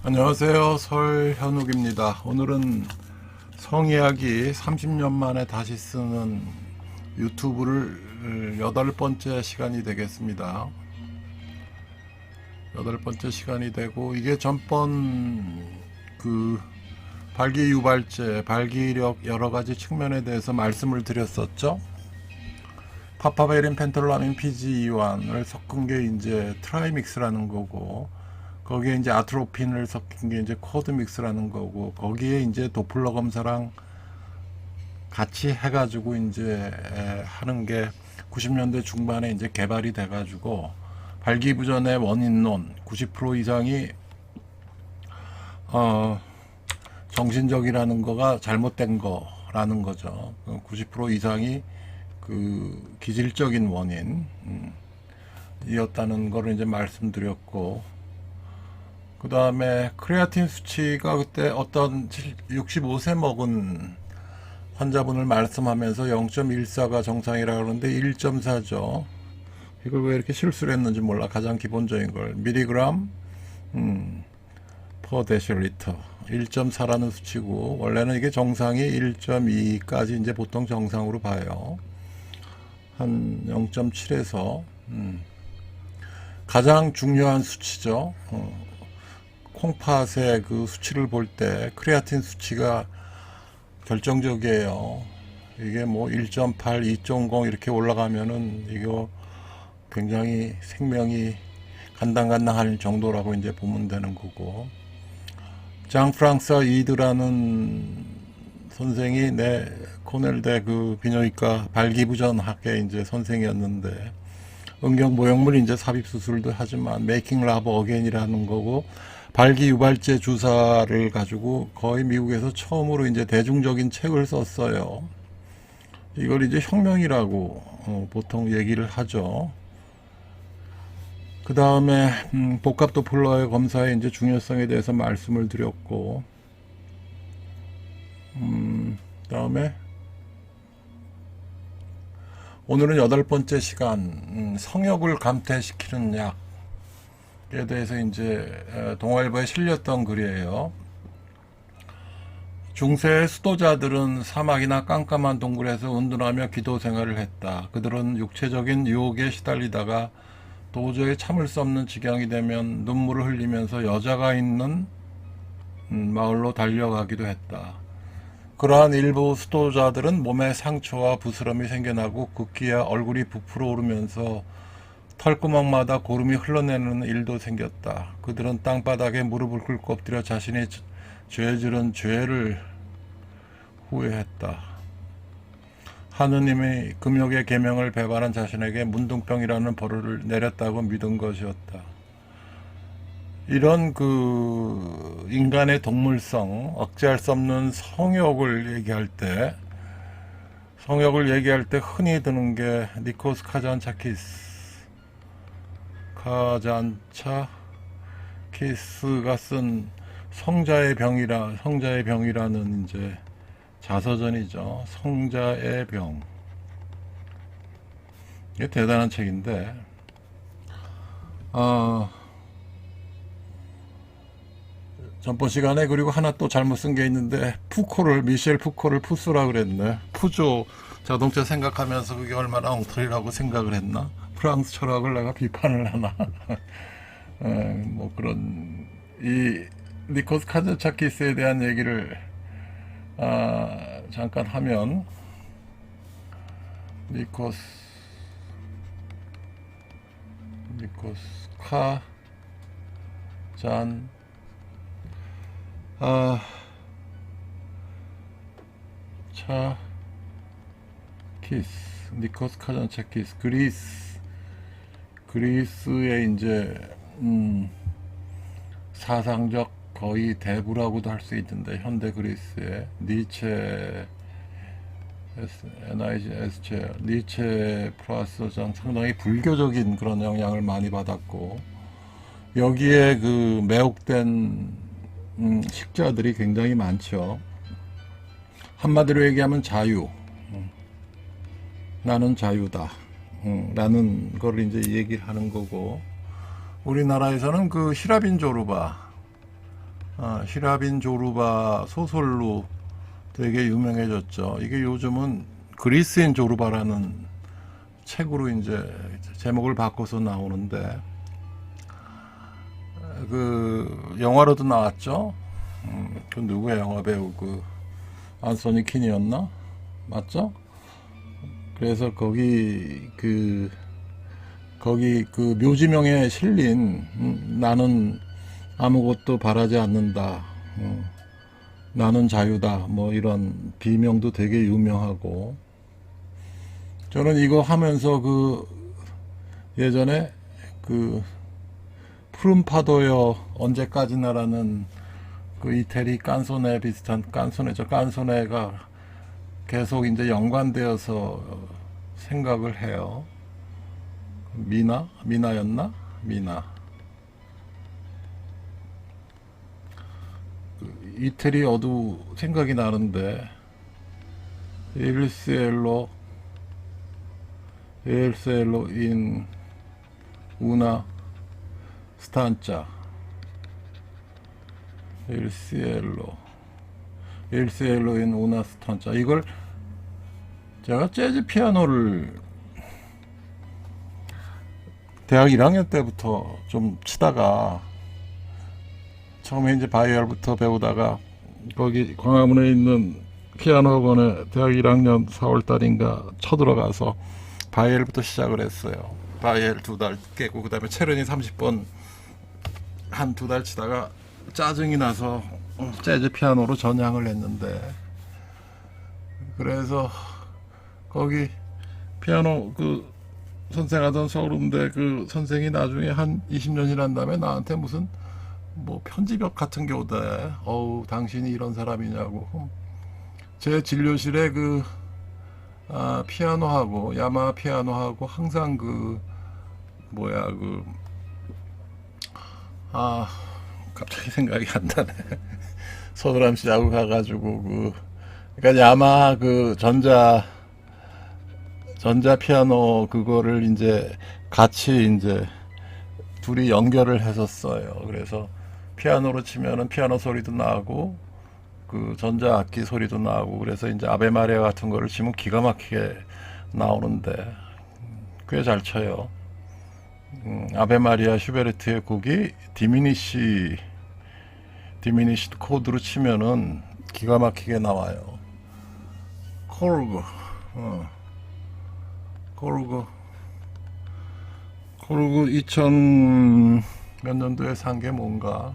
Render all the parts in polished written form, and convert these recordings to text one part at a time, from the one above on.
안녕하세요. 설현욱입니다. 오늘은 성이야기 30년 만에 다시 쓰는 유튜브를 8번째 시간이 되겠습니다. 8번째 시간이 되고, 이게 전번 그 발기유발제, 발기력 여러가지 측면에 대해서 말씀을 드렸었죠. 파파베린 펜톨라민 PGE1을 섞은 게 이제 트라이믹스라는 거고, 거기에 이제 아트로핀을 섞인 게 이제 코드믹스라는 거고, 거기에 이제 도플러 검사랑 같이 해가지고 이제 하는 게 90년대 중반에 이제 개발이 돼가지고, 발기부전의 원인론 90% 이상이 정신적이라는 거가 잘못된 거라는 거죠. 90% 이상이 그 기질적인 원인 이었다는 거를 이제 말씀드렸고, 그 다음에 크레아틴 수치가 그때 어떤 65세 먹은 환자분을 말씀하면서 0.14가 정상이라 그러는데 1.4죠. 이걸 왜 이렇게 실수를 했는지 몰라. 가장 기본적인 걸 밀리그램 per 데시리터 1.4라는 수치고, 원래는 이게 정상이 1.2까지 이제 보통 정상으로 봐요. 한 0.7에서 가장 중요한 수치죠. 콩팥의 그 수치를 볼 때 크레아틴 수치가 결정적이에요. 이게 뭐 1.8, 2.0 이렇게 올라가면은 이거 굉장히 생명이 간당간당할 정도라고 이제 보면 되는 거고, 장 프랑스와 이드라는 선생이 내 코넬대 그 비뇨기과 발기부전학의 이제 선생이었는데, 응격 모형물 이제 삽입 수술도 하지만 메이킹 라브 어게인이라는 거고, 발기 유발제 주사를 가지고 거의 미국에서 처음으로 이제 대중적인 책을 썼어요. 이걸 이제 혁명이라고 보통 얘기를 하죠. 그 다음에 복합 도플러의 검사의 이제 중요성에 대해서 말씀을 드렸고, 그다음에 오늘은 8번째 시간 성욕을 감퇴시키는 약에 대해서 이제 동아일보에 실렸던 글이에요. 중세 수도자들은 사막이나 깜깜한 동굴에서 은둔하며 기도 생활을 했다. 그들은 육체적인 유혹에 시달리다가 도저히 참을 수 없는 지경이 되면 눈물을 흘리면서 여자가 있는 마을로 달려가기도 했다. 그러한 일부 수도자들은 몸에 상처와 부스럼이 생겨나고 급기야 얼굴이 부풀어 오르면서 털구멍마다 고름이 흘러내리는 일도 생겼다. 그들은 땅바닥에 무릎을 꿇고 엎드려 자신이 죄 지른 죄를 후회했다. 하느님이 금욕의 계명을 배반한 자신에게 문둥병이라는 벌을 내렸다고 믿은 것이었다. 이런 그 인간의 동물성, 억제할 수 없는 성욕을 얘기할 때 흔히 드는 게 니코스 카잔차키스가 쓴 성자의 병이라는 이제 자서전이죠. 성자의 병. 이게 대단한 책인데, 전번 시간에 그리고 하나 또 잘못 쓴 게 있는데, 미셸 푸코를 푸스라 그랬네. 푸조 자동차 생각하면서 그게 얼마나 엉터리라고 생각을 했나? 프랑스 철학을 내가 비판을 하나? 뭐 그런, 이 니코스 카자차키스에 대한 얘기를 잠깐 하면, 니코스 카잔 니코스 카잔차키스, 그리스의 이제 사상적 거의 대부라고도 할 수 있는데, 현대 그리스의 니체 플러스 상당히 불교적인 그런 영향을 많이 받았고, 여기에 그 매혹된 식자들이 굉장히 많죠. 한마디로 얘기하면 자유. 나는 자유다. 라는 걸 이제 얘기를 하는 거고, 우리나라에서는 그 히라빈 조르바, 히라빈 조르바 소설로 되게 유명해졌죠. 이게 요즘은 그리스인 조르바라는 책으로 이제 제목을 바꿔서 나오는데, 그 영화로도 나왔죠. 그 누구야, 영화 배우 그 안소니 킨이었나? 맞죠? 그래서 거기 그 묘지명에 실린 나는 아무것도 바라지 않는다. 나는 자유다. 뭐 이런 비명도 되게 유명하고, 저는 이거 하면서 그 예전에 그 푸른 파도여 언제까지나라는 그 이태리 깐소네 비슷한 깐소네죠. 깐소네가 계속 이제 연관되어서 생각을 해요. 미나였나? 미나. 이태리 어두 생각이 나는데, 일셀로 인 우나 스탄자. 일시엘로 인 우나 스탄자. 이걸 제가 재즈 피아노를 대학 1학년 때부터 좀 치다가, 처음에 이제 바이올부터 배우다가 거기 광화문에 있는 피아노 학원에 대학 1학년 4월 달인가 쳐들어가서 바이엘부터 시작을 했어요. 바이엘 2달 깨고, 그 다음에 체르니 30번 한 2달 치다가 짜증이 나서 재즈 피아노로 전향을 했는데, 그래서 거기 피아노 그 선생하던 서울음대 그 선생이 나중에 한 20년 지난 다음에 나한테 무슨 뭐 편지벽 같은 게 오대. 어우, 당신이 이런 사람이냐고. 제 진료실에 그 피아노하고 야마 피아노하고 항상 그 뭐야 그 갑자기 생각이 안 나네. 서두람 씨하고 가가지고 그러니까 야마 그 전자 피아노 그거를 이제 같이 이제 둘이 연결을 했었어요. 그래서 피아노로 치면은 피아노 소리도 나고 그 전자 악기 소리도 나고, 그래서 이제 아베 마리아 같은 거를 치면 기가 막히게 나오는데 꽤 잘 쳐요. 아베 마리아 슈베르트의 곡이 디미니시드 코드로 치면은 기가 막히게 나와요. 코르그 2000 몇 년도에 산 게 뭔가,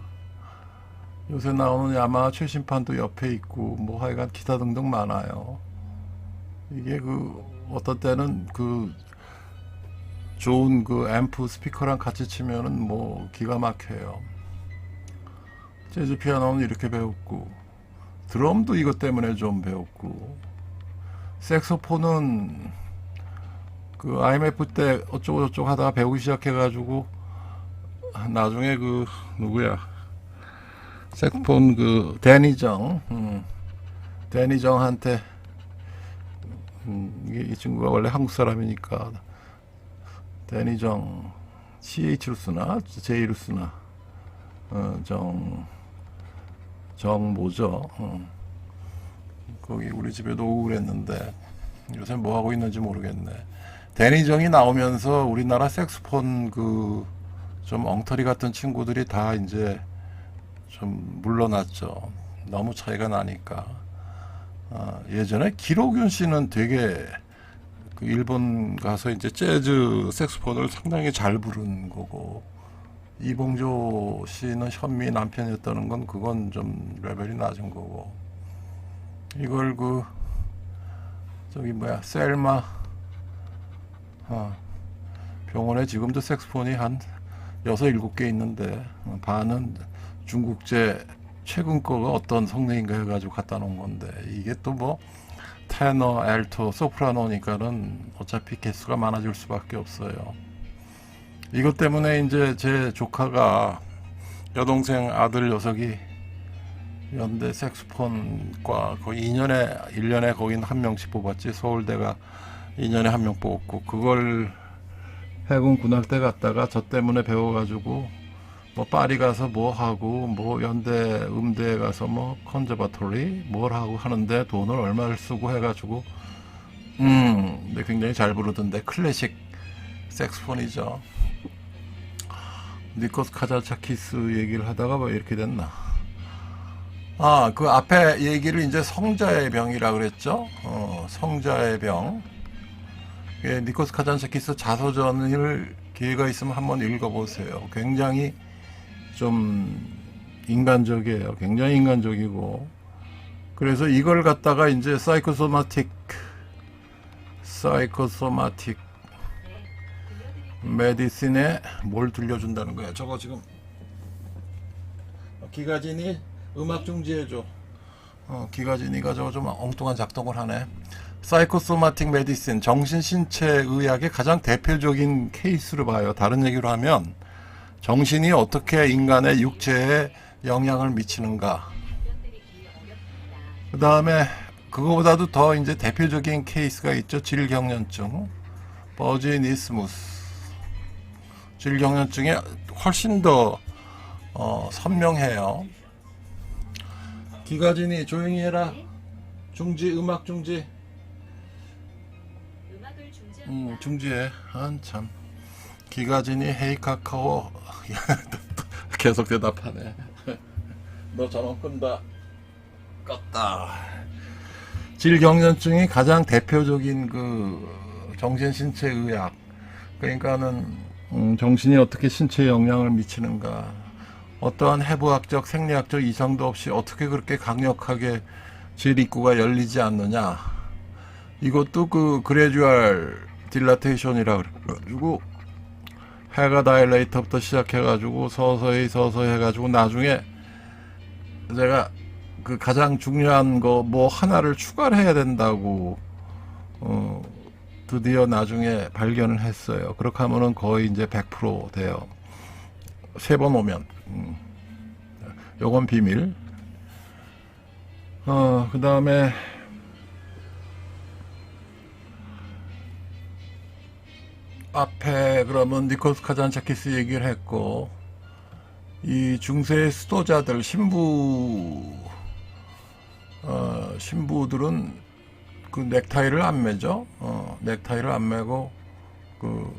요새 나오는 야마하 최신판도 옆에 있고 뭐 하여간 기타 등등 많아요. 이게 그 어떤 때는 그 좋은 그 앰프 스피커랑 같이 치면은 뭐 기가 막혀요. 재즈 피아노는 이렇게 배웠고, 드럼도 이것 때문에 좀 배웠고, 색소폰은 그 IMF 때 어쩌고 저쩌고 하다가 배우기 시작해가지고, 나중에 그 누구야, 색소폰 그 데니정한테 이 친구가 원래 한국 사람이니까 데니정 CH로 쓰나 J로 쓰나 정 뭐죠? 거기 우리 집에도 오고 그랬는데 요새 뭐 하고 있는지 모르겠네. 데니정이 나오면서 우리나라 색소폰 그 좀 엉터리 같은 친구들이 다 이제 좀 물러났죠. 너무 차이가 나니까. 예전에 기록윤 씨는 되게 그 일본 가서 이제 재즈 색소폰을 상당히 잘 부른 거고, 이봉조 씨는 현미 남편이었다는 건 그건 좀 레벨이 낮은 거고, 이걸 그 저기 뭐야 셀마 병원에 지금도 색소폰이 한 6, 7개 있는데 반은 중국제 최근 거가 어떤 성능인가 해가지고 갖다 놓은 건데, 이게 또 뭐 테너, 알토, 소프라노니까는 어차피 개수가 많아질 수밖에 없어요. 이것 때문에 이제 제 조카가 여동생 아들 녀석이 연대 색소폰과 거의 1년에 거긴 한 명씩 뽑았지. 서울대가 2년에 한 명 뽑았고, 그걸 해군 군악대 갔다가 저 때문에 배워가지고 뭐 파리 가서 뭐 하고 뭐 연대 음대에 가서 뭐 컨저바토리 뭘 하고 하는데 돈을 얼마를 쓰고 해가지고 근데 굉장히 잘 부르던데 클래식 색스폰이죠. 니코스 카자차키스 얘기를 하다가 뭐 이렇게 됐나. 그 앞에 얘기를 이제 성자의 병이라 그랬죠. 성자의 병. 니코스 카잔차키스 자서전을 기회가 있으면 한번 읽어보세요. 굉장히 좀 인간적이에요. 굉장히 인간적이고. 그래서 이걸 갖다가 이제 사이코소마틱 메디신에 뭘 들려준다는 거야. 저거 지금 기가진이 음악 중지해줘. 기가진이가 저거 좀 엉뚱한 작동을 하네. 사이코소마틱 메디신, 정신신체의학의 가장 대표적인 케이스로 봐요. 다른 얘기로 하면 정신이 어떻게 인간의 육체에 영향을 미치는가. 그 다음에 그거보다도 더 이제 대표적인 케이스가 있죠. 질경련증, 버지니스무스. 질경련증이 훨씬 더 선명해요. 기가진이 조용히 해라. 중지, 음악 중지. 중지해. 한참. 기가진이 헤이 카카오. 계속 대답하네. 너 전원 끈다. 껐다. 질경련증이 가장 대표적인 그 정신신체 의학. 그러니까는 정신이 어떻게 신체에 영향을 미치는가. 어떠한 해부학적, 생리학적 이상도 없이 어떻게 그렇게 강력하게 질 입구가 열리지 않느냐. 이것도 그 그래듀얼 딜라테이션이라 그래가지고 해가 다일레이터부터 시작해가지고 서서히 해가지고 나중에 제가 그 가장 중요한 거 뭐 하나를 추가를 해야 된다고 드디어 나중에 발견을 했어요. 그렇게 하면은 거의 이제 100% 돼요. 3번 오면. 요건 비밀. 그 다음에 앞에 그러면 니코스 카잔차키스 얘기를 했고, 이 중세 수도자들 신부들은 그 넥타이를 안 매죠. 넥타이를 안 매고 그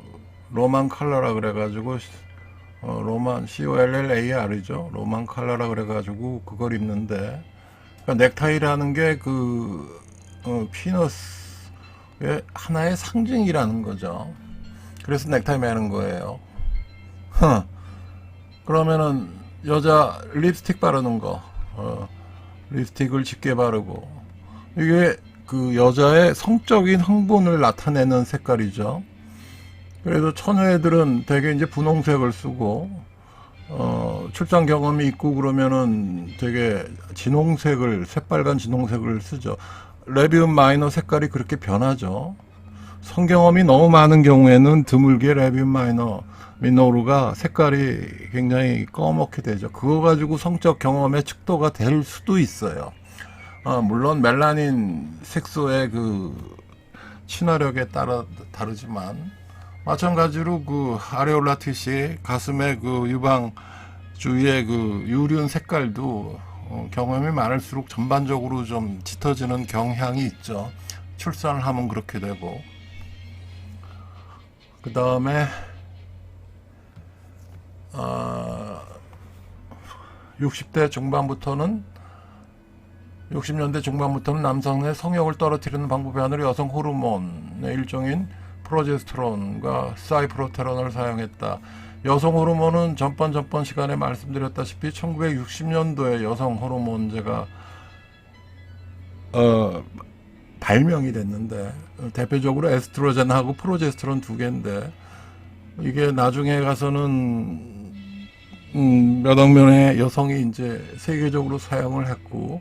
로만 컬러라 그래가지고 로만 COLLAR이죠. 로만 컬러라 그래가지고 그걸 입는데, 그러니까 넥타이라는 게 그 피너스의 하나의 상징이라는 거죠. 그래서 넥타이 매는 거예요. 그러면은 여자 립스틱 바르는 거, 립스틱을 짙게 바르고, 이게 그 여자의 성적인 흥분을 나타내는 색깔이죠. 그래서 처녀애들은 되게 이제 분홍색을 쓰고, 출산 경험이 있고 그러면은 되게 진홍색을, 새빨간 진홍색을 쓰죠. 레비움 마이너 색깔이 그렇게 변하죠. 성경험이 너무 많은 경우에는 드물게 레비움 마이너 미노루가 색깔이 굉장히 꺼멓게 되죠. 그거 가지고 성적 경험의 측도가 될 수도 있어요. 물론 멜라닌 색소의 그 친화력에 따라 다르지만, 마찬가지로 그 아레올라 티시 가슴의 그 유방 주위의 그 유륜 색깔도 경험이 많을수록 전반적으로 좀 짙어지는 경향이 있죠. 출산을 하면 그렇게 되고. 그 다음에 60대 중반부터는 60년대 중반부터는 남성의 성욕을 떨어뜨리는 방법의 하나로 여성 호르몬의 일종인 프로제스테론과 사이프로테론을 사용했다. 여성 호르몬은 전번 시간에 말씀드렸다시피 1960년도에 여성 호르몬제가 발명이 됐는데, 대표적으로 에스트로겐하고 프로제스테론 두 개인데, 이게 나중에 가서는 몇억 명의 여성이 이제 세계적으로 사용을 했고,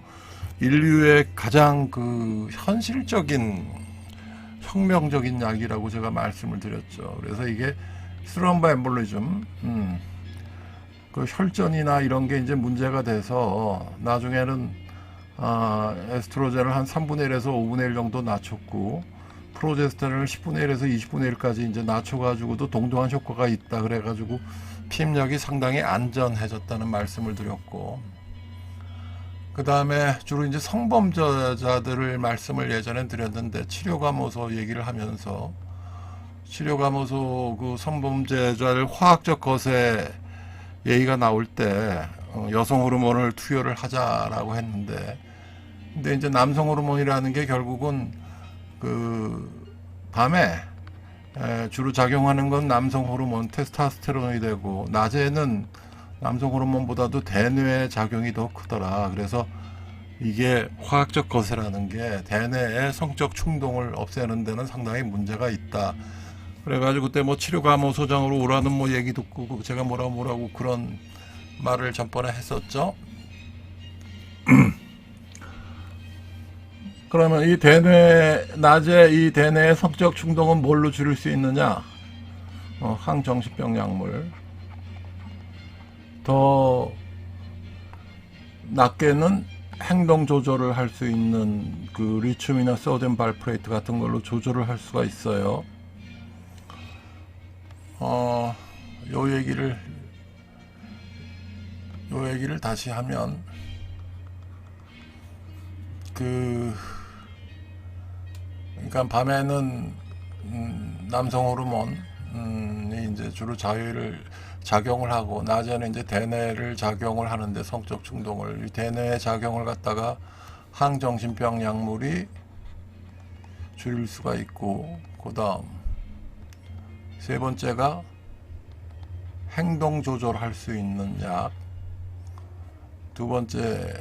인류의 가장 그 현실적인 혁명적인 약이라고 제가 말씀을 드렸죠. 그래서 이게 스럼바 엠볼리즘, 그 혈전이나 이런 게 이제 문제가 돼서 나중에는 에스트로겐을 한 3분의 1에서 5분의 1 정도 낮췄고, 프로제스테론을 10분의 1에서 20분의 1까지 이제 낮춰가지고도 동등한 효과가 있다 그래가지고 피임약이 상당히 안전해졌다는 말씀을 드렸고, 그 다음에 주로 이제 성범죄자들을 말씀을 예전에 드렸는데, 치료감호소 얘기를 하면서 치료감호소 그 성범죄자를 화학적 거세 얘기가 나올 때 여성 호르몬을 투여를 하자라고 했는데, 근데 이제 남성 호르몬이라는 게 결국은 그 밤에 주로 작용하는 건 남성 호르몬 테스토스테론이 되고, 낮에는 남성 호르몬보다도 대뇌 작용이 더 크더라. 그래서 이게 화학적 거세라는 게 대뇌의 성적 충동을 없애는 데는 상당히 문제가 있다. 그래가지고 그때 뭐 치료감호소장으로 오라는 뭐 얘기 듣고 제가 뭐라고 그런 말을 전번에 했었죠. 그러면 이 낮에 이 대뇌의 성적 충동은 뭘로 줄일 수 있느냐? 항정신병 약물. 더 낮게는 행동 조절을 할 수 있는 그 리튬이나 소디움 발프레이트 같은 걸로 조절을 할 수가 있어요. 요 얘기를 다시 하면, 그러니까 밤에는 남성 호르몬이 이제 주로 작용을 하고, 낮에는 이제 대뇌를 작용을 하는데, 성적 충동을, 이 대뇌의 작용을 갖다가 항정신병 약물이 줄일 수가 있고, 그 다음 세 번째가 행동 조절할 수 있는 약, 두 번째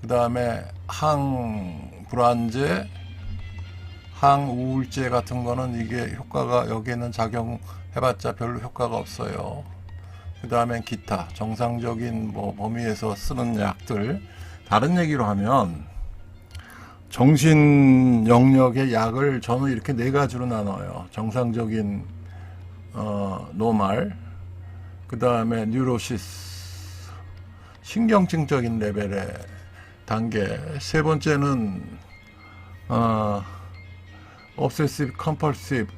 그 다음에 항불안제, 항우울제 같은 거는 이게 효과가, 여기에는 작용해봤자 별로 효과가 없어요. 그 다음에 기타 정상적인 뭐 범위에서 쓰는 약들. 다른 얘기로 하면 정신 영역의 약을 저는 이렇게 네 가지로 나눠요. 정상적인 노말, 그 다음에 뉴로시스, 신경증적인 레벨의 단계, 세 번째는 obsessive compulsive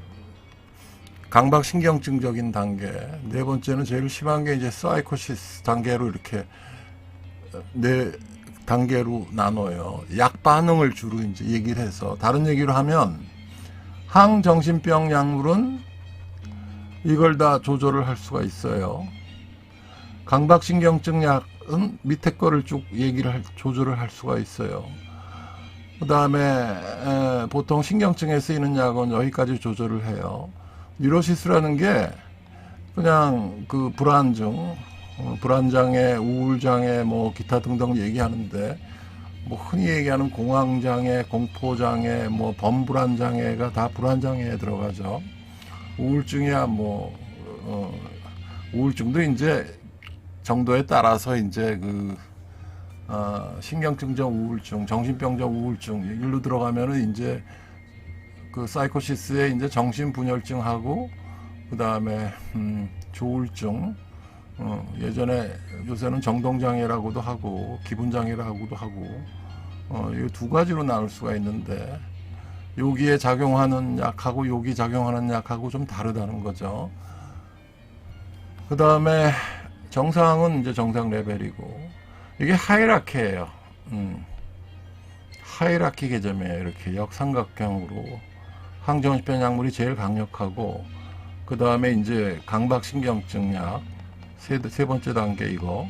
강박신경증적인 단계, 네 번째는 제일 심한 게 이제 사이코시스 단계로, 이렇게 네 단계로 나눠요. 약 반응을 주로 이제 얘기를 해서, 다른 얘기로 하면 항정신병 약물은 이걸 다 조절을 할 수가 있어요. 강박신경증 약은 밑에 거를 쭉 조절을 할 수가 있어요. 그 다음에 보통 신경증에 쓰이는 약은 여기까지 조절을 해요. 뉴로시스라는 게 그냥 그 불안장애, 우울장애, 뭐 기타 등등 얘기하는데, 뭐 흔히 얘기하는 공황장애, 공포장애, 뭐 범불안장애가 다 불안장애에 들어가죠. 우울증이야 뭐 우울증도 이제 정도에 따라서 이제 신경증적 우울증, 정신병적 우울증 일로 들어가면은 이제 그 사이코시스에 이제 정신분열증하고, 그 다음에 조울증, 요새는 정동장애라고도 하고 기분장애라고도 하고, 이 두 가지로 나눌 수가 있는데, 여기에 작용하는 약하고 여기 작용하는 약하고 좀 다르다는 거죠. 그 다음에 정상은 이제 정상 레벨이고, 이게 하이라키예요. 하이라키 개념이에요. 이렇게 역삼각형으로 항정신병 약물이 제일 강력하고, 그 다음에 이제 강박신경증 약 세 번째 단계 이거.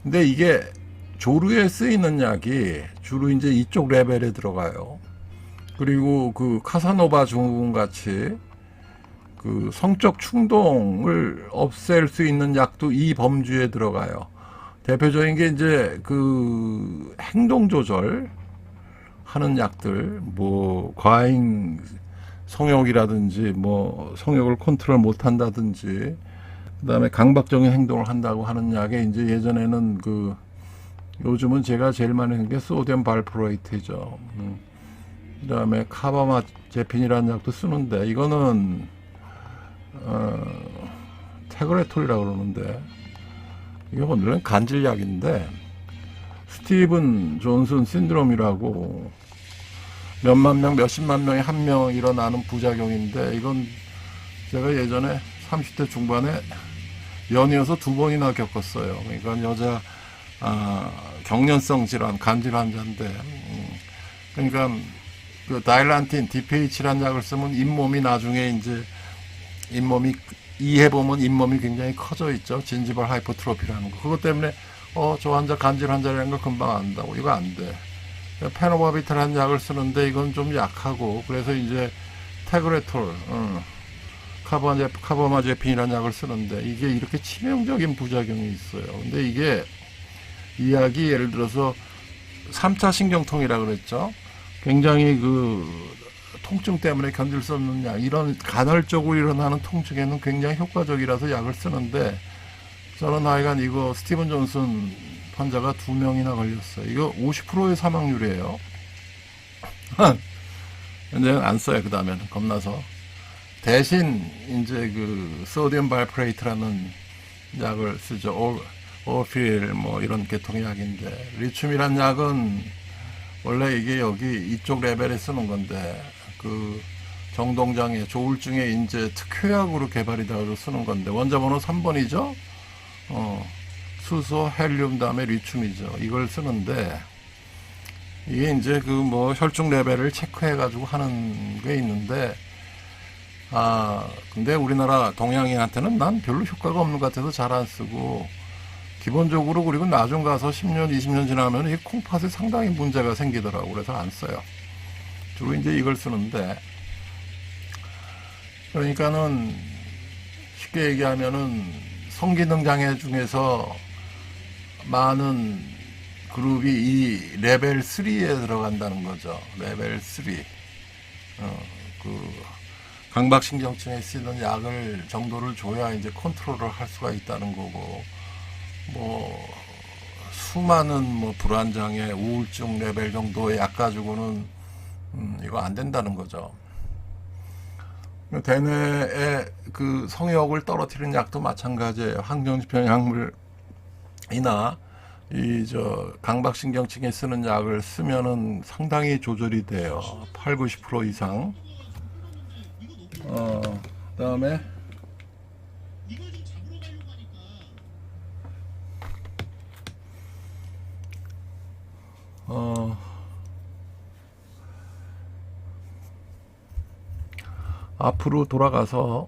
근데 이게 조루에 쓰이는 약이 주로 이제 이쪽 레벨에 들어가요. 그리고 그 카사노바 증후군 같이 그 성적 충동을 없앨 수 있는 약도 이 범주에 들어가요. 대표적인 게 이제 그 행동 조절 하는 약들, 뭐 과잉 성욕이라든지 뭐 성욕을 컨트롤 못 한다든지, 그다음에 강박적인 행동을 한다고 하는 약에 이제 예전에는 요즘은 제가 제일 많이 하는 게 소디움 발프레이트죠. 그다음에 카바마제핀이라는 약도 쓰는데, 이거는 테그레톨이라고 그러는데, 이게 원래는 간질약인데 스티븐 존슨 신드롬이라고 몇만 명, 몇십만 명에 한 명 일어나는 부작용인데, 이건 제가 예전에 30대 중반에 연이어서 2번이나 겪었어요. 그러니까 여자 경련성 질환, 간질 환자인데, 그러니까 그 다일란틴, DPH라는 약을 쓰면 잇몸이 나중에 이제 잇몸이 이해보면 잇몸이 굉장히 커져 있죠. 진지발 하이퍼트로피라는 거. 그것 때문에 저 환자 간질 환자라는 거 금방 안다고. 이거 안 돼. 페노바비탈한 약을 쓰는데 이건 좀 약하고, 그래서 이제 테그레톨, 카바마제핀이라는 약을 쓰는데 이게 이렇게 치명적인 부작용이 있어요. 근데 이게 이 약이 예를 들어서 3차 신경통이라 그랬죠. 굉장히 그 통증 때문에 견딜 수 없는 약, 이런 간헐적으로 일어나는 통증에는 굉장히 효과적이라서 약을 쓰는데, 저는 하여간 이거 스티븐 존슨 환자가 2명이나 걸렸어요. 이거 50%의 사망률이에요. 근데 안 써요. 그 다음에는 겁나서. 대신 이제 그 소디움 발프레이트라는 약을 쓰죠. 오필 뭐 이런 계통의 약인데, 리튬이란 약은 원래 이게 여기 이쪽 레벨에 쓰는 건데, 그 정동장애 조울증에 이제 특효약으로 개발이 되어서 쓰는 건데, 원자번호 3번이죠. 수소, 헬륨 다음에 리튬이죠. 이걸 쓰는데, 이게 이제 그 뭐 혈중 레벨을 체크해 가지고 하는 게 있는데, 근데 우리나라 동양인한테는 난 별로 효과가 없는 것 같아서 잘 안 쓰고, 기본적으로. 그리고 나중 가서 10년, 20년 지나면 이 콩팥에 상당히 문제가 생기더라고. 그래서 안 써요. 주로 이제 이걸 쓰는데, 그러니까는 쉽게 얘기하면은 성기능 장애 중에서 많은 그룹이 이 레벨 3에 들어간다는 거죠. 레벨 3. 그 강박신경증에 쓰는 약을 정도를 줘야 이제 컨트롤을 할 수가 있다는 거고, 뭐 수많은 뭐 불안장애, 우울증 레벨 정도의 약 가지고는 이거 안 된다는 거죠. 대뇌의 그 성역을 떨어뜨리는 약도 마찬가지예요. 항정지편 약물이나 이 저 강박신경증에 쓰는 약을 쓰면은 상당히 조절이 돼요. 8, 90% 이상. 그다음에 앞으로 돌아가서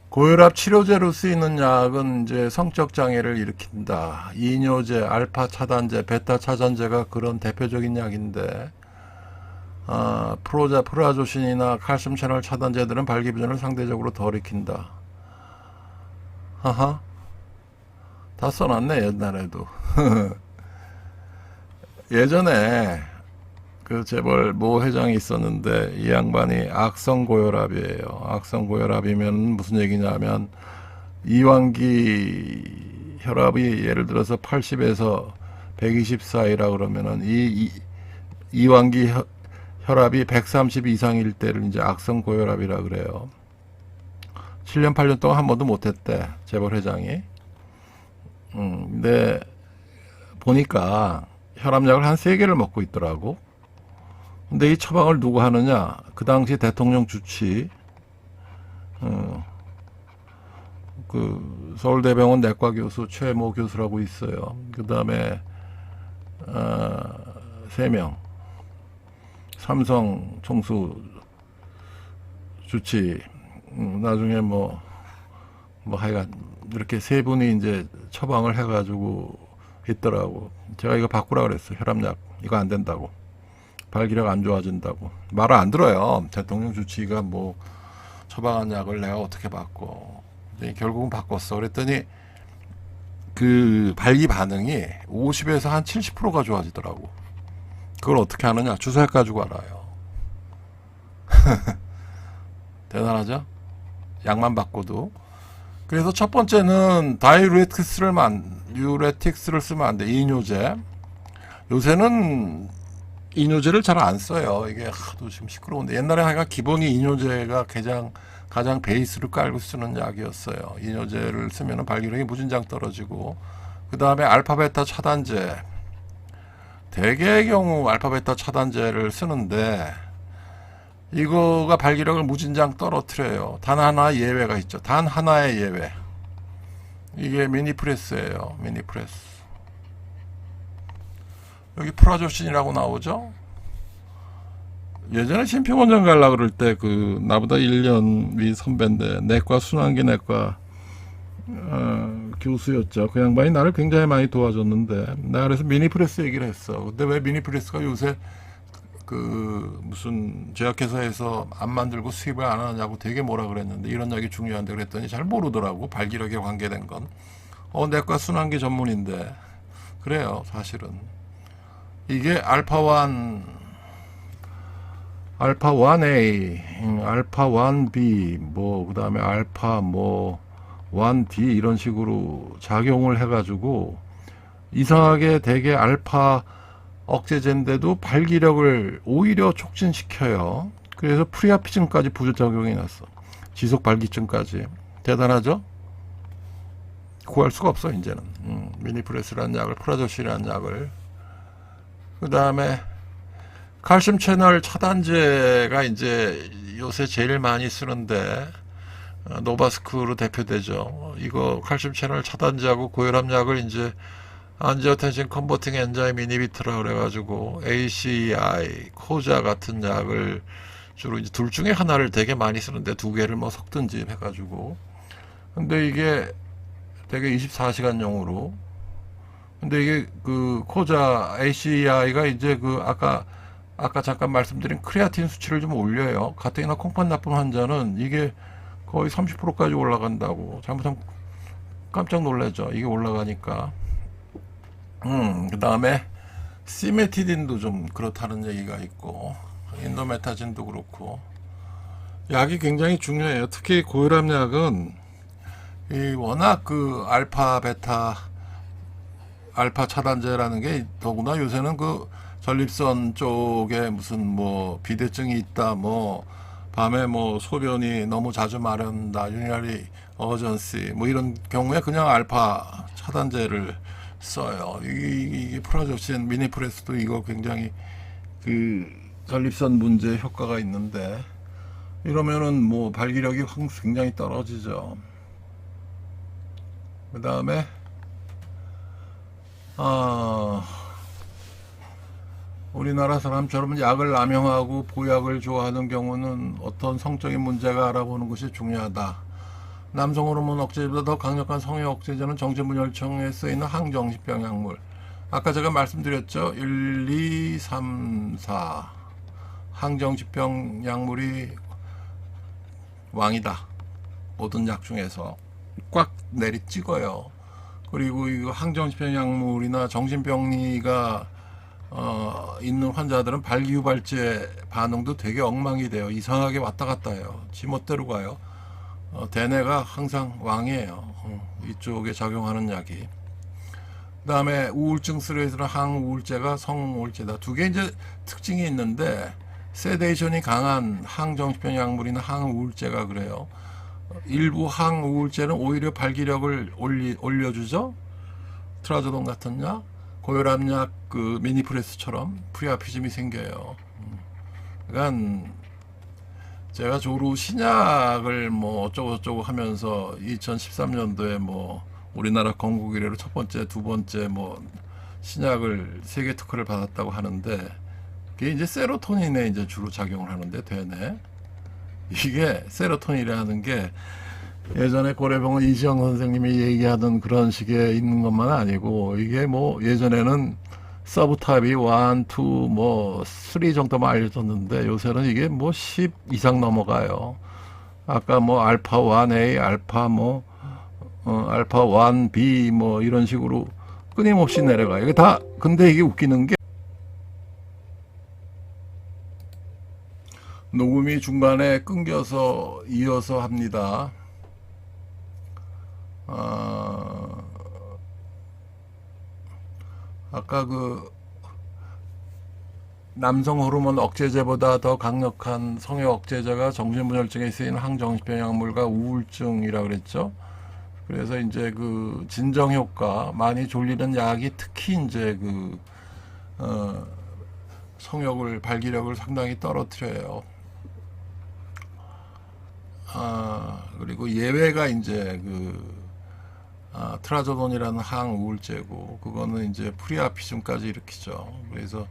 고혈압 치료제로 쓰이는 약은 이제 성적 장애를 일으킨다. 이뇨제, 알파 차단제, 베타 차단제가 그런 대표적인 약인데, 프라조신이나 칼슘 채널 차단제들은 발기부전을 상대적으로 덜 익힌다. 하하, 다 써놨네 옛날에도. 예전에 그 재벌 모 회장이 있었는데, 이 양반이 악성 고혈압이에요. 악성 고혈압이면 무슨 얘기냐면, 이완기 혈압이 예를 들어서 80에서 120 사이라 그러면은 이완기 혈압이 130 이상일 때를 이제 악성 고혈압이라 그래요. 7년 8년 동안 한 번도 못했대, 재벌 회장이. 근데 보니까 혈압약을 한 3개를 먹고 있더라고. 근데 이 처방을 누가 하느냐? 그 당시 대통령 주치, 그 서울대병원 내과 교수 최모 교수라고 있어요. 그 다음에 3명, 삼성 총수 주치, 나중에 뭐 하여간 이렇게 3분이 이제 처방을 해가지고 있더라고. 제가 이거 바꾸라 그랬어. 혈압약 이거 안 된다고. 발기력 안 좋아진다고. 말을 안 들어요. 대통령 주치의가 뭐 처방한 약을 내가 어떻게 바꿔. 결국은 바꿨어. 그랬더니 그 발기 반응이 50에서 한 70%가 좋아지더라고. 그걸 어떻게 하느냐? 주사약 가지고 알아요. 대단하죠? 약만 바꿔도. 그래서 첫 번째는 유레틱스를 쓰면 안 돼. 이뇨제. 요새는 이뇨제를 잘 안 써요. 이게 하도 지금 시끄러운데, 옛날에 하여간 기본이 이뇨제가 가장 베이스를 깔고 쓰는 약이었어요. 이뇨제를 쓰면 발기력이 무진장 떨어지고, 그 다음에 알파베타 차단제. 대개의 경우 알파베타 차단제를 쓰는데, 이거가 발기력을 무진장 떨어뜨려요. 단 하나 예외가 있죠. 단 하나의 예외. 이게 미니프레스예요. 미니프레스. 여기 프라조신이라고 나오죠. 예전에 심평원장 가려고 그럴 때 그 나보다 1년 위 선배인데 내과 순환기 내과 교수였죠. 그 양반이 나를 굉장히 많이 도와줬는데 나 그래서 미니프레스 얘기를 했어. 근데 왜 미니프레스가 요새 그 무슨 제약회사에서 안 만들고 수입을 안 하냐고 되게 뭐라 그랬는데 이런 약이 중요한데 그랬더니 잘 모르더라고. 발기력에 관계된 건. 내과 순환기 전문인데 그래요. 사실은 이게 알파1 알파1A 알파1B 뭐 그 다음에 알파 뭐 1D 이런 식으로 작용을 해가지고 이상하게 되게 알파 억제제인데도 발기력을 오히려 촉진시켜요. 그래서 프리아피즘까지 부작용이 났어. 지속 발기증까지. 대단하죠? 구할 수가 없어 이제는. 미니프레스라는 약을, 프라조시라는 약을. 그 다음에 칼슘 채널 차단제가 이제 요새 제일 많이 쓰는데 노바스크로 대표되죠. 이거 칼슘 채널 차단제하고 고혈압약을 이제 안지오텐신 컨버팅 엔자임 이니비터라 그래가지고 ACI, 코자 같은 약을 주로 이제 둘 중에 하나를 되게 많이 쓰는데 두 개를 뭐 섞든지 해가지고. 근데 이게 되게 24시간용으로. 근데 이게 그 코자 ACI가 이제 그 아까 잠깐 말씀드린 크레아틴 수치를 좀 올려요. 가뜩이나 콩팥 나쁜 환자는 이게 거의 30%까지 올라간다고. 잘못하면 깜짝 놀라죠. 이게 올라가니까. 그 다음에 시메티딘도 좀 그렇다는 얘기가 있고 인도메타진도 그렇고 약이 굉장히 중요해요. 특히 고혈압 약은 이 워낙 그 알파 베타 알파 차단제라는 게 더구나 요새는 그 전립선 쪽에 무슨 뭐 비대증이 있다 뭐 밤에 뭐 소변이 너무 자주 마른다 유리나리 어전시 뭐 이런 경우에 그냥 알파 차단제를 써요. 이게 프라조신 미니프레스도 이거 굉장히 그 전립선 문제 효과가 있는데 이러면은 뭐 발기력이 굉장히 떨어지죠. 그 다음에 우리나라 사람처럼 약을 남용하고 보약을 좋아하는 경우는 어떤 성적인 문제가 알아보는 것이 중요하다. 남성 호르몬 억제제보다 더 강력한 성형 억제제는 정신분열청에 쓰이는 항정신병 약물. 아까 제가 말씀드렸죠. 1, 2, 3, 4 항정신병 약물이 왕이다. 모든 약 중에서 꽉 내리 찍어요. 그리고 이 항정신병 약물이나 정신병리가 있는 환자들은 발기후발제 반응도 되게 엉망이 돼요. 이상하게 왔다 갔다 해요. 지멋대로 가요. 대뇌가 항상 왕이에요. 이쪽에 작용하는 약이. 그 다음에 우울증 스트레스는 항우울제가 성우울제다. 두 개 이제 특징이 있는데 세데이션이 강한 항정신병 약물이나 항우울제가 그래요. 일부 항우울제는 오히려 발기력을 올려주죠. 트라조돈 같은 약, 고혈압약 그 미니프레스처럼 프리아피즘이 생겨요. 그러니까 제가 조루 신약을 뭐 어쩌고저쩌고 하면서 2013년도에 뭐 우리나라 건국 이래로 첫 번째, 두 번째 뭐 신약을 세계 특허를 받았다고 하는데 그게 이제 세로토닌에 이제 주로 작용을 하는데 되네. 이게 세로토닌이라는 게 예전에 고려병원 이시영 선생님이 얘기하던 그런 식의 있는 것만 아니고 이게 뭐 예전에는 서브탑이 1, 2, 뭐 3 정도만 알려졌는데 요새는 이게 뭐 10 이상 넘어가요. 아까 뭐 알파 1A, 알파 뭐 알파 1B 뭐 이런 식으로 끊임없이 내려가요. 이게 다 근데 이게 웃기는 게 녹음이 중간에 끊겨서 이어서 합니다. 아까 그 남성 호르몬 억제제보다 더 강력한 성형 억제제가 정신분열증에 쓰이는 항정신병 약물과 우울증이라 그랬죠. 그래서 이제 그 진정 효과 많이 졸리는 약이 특히 이제 그 성욕을 발기력을 상당히 떨어뜨려요. 그리고 예외가 이제 트라조돈이라는 항우울제고, 그거는 이제 프리아피즘까지 일으키죠. 그래서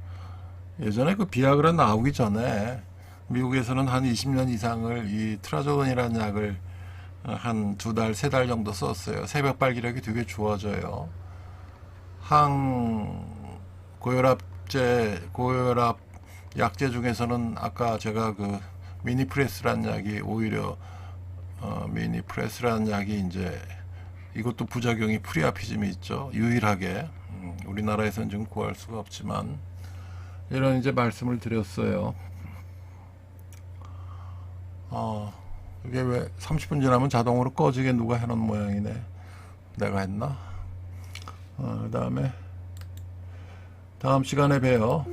예전에 그 비아그라 나오기 전에 미국에서는 한 20년 이상을 이 트라조돈이라는 약을 한 2달, 3달 정도 썼어요. 새벽 발기력이 되게 좋아져요. 고혈압 약제 중에서는 아까 제가 그 미니프레스라는 약이 오히려 미니프레스라는 약이 이제 이것도 부작용이 프리아피즘이 있죠. 유일하게 우리나라에서는 지금 구할 수가 없지만 이런 이제 말씀을 드렸어요. 이게 왜 30분 지나면 자동으로 꺼지게 누가 해놓은 모양이네. 내가 했나? 그 다음에 다음 시간에 봬요.